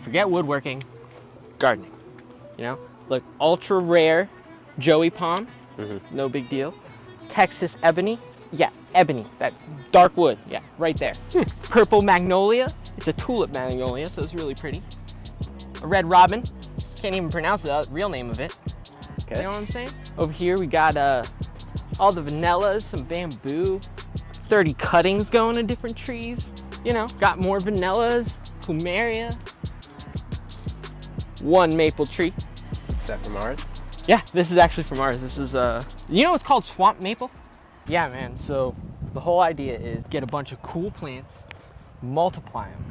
forget woodworking, gardening. You know, look, ultra rare Joey palm, no big deal. Texas ebony, yeah, ebony, that dark wood, yeah, right there. Purple magnolia, it's a tulip magnolia, so it's really pretty. A red robin, can't even pronounce the real name of it. Okay. You know what I'm saying? Over here we got all the vanillas, some bamboo, 30 cuttings going to different trees. You know, got more vanillas, plumeria. One maple tree. Is that from ours? Yeah, this is actually from ours. This is, you know it's called swamp maple? Yeah, man, so the whole idea is get a bunch of cool plants, multiply them,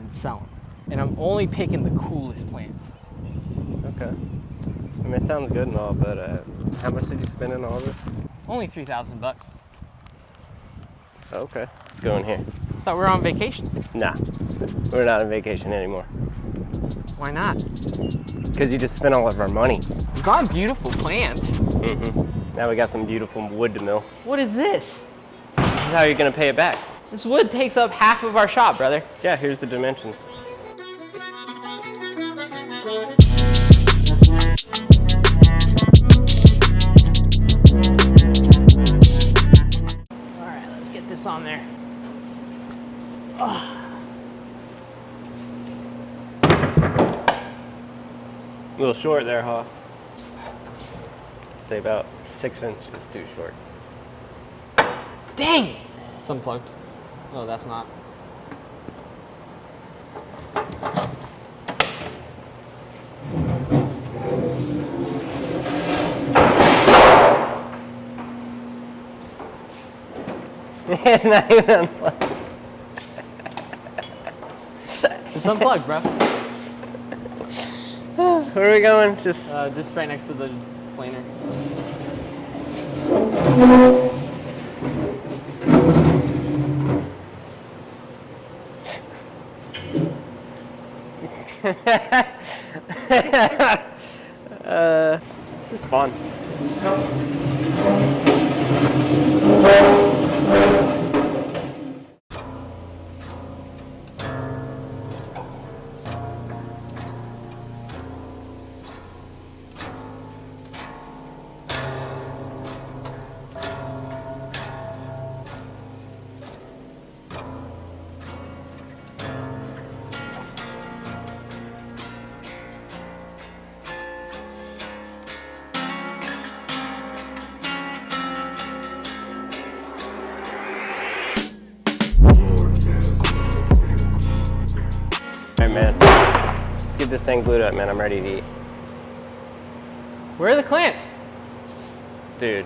and sell them. And I'm only picking the coolest plants. Okay. I mean, it sounds good and all, but how much did you spend on all this? Only 3,000 bucks. Okay. Let's go in here. Thought we were on vacation. Nah, we're not on vacation anymore. Why not? Because you just spent all of our money. It's on beautiful plants. Now we got some beautiful wood to mill. What is this? This is how you're gonna pay it back. This wood takes up half of our shop, brother. Yeah, here's the dimensions. All right, let's get this on there. A little short there, Hoss. Say about 6 inches too short. Dang it! It's unplugged. Oh, that's not. It's not even unplugged. It's unplugged, bro. Where are we going? Just Just right next to the planer. this is fun. Alright, man. Let's get this thing glued up, man. I'm ready to eat. Where are the clamps? Dude,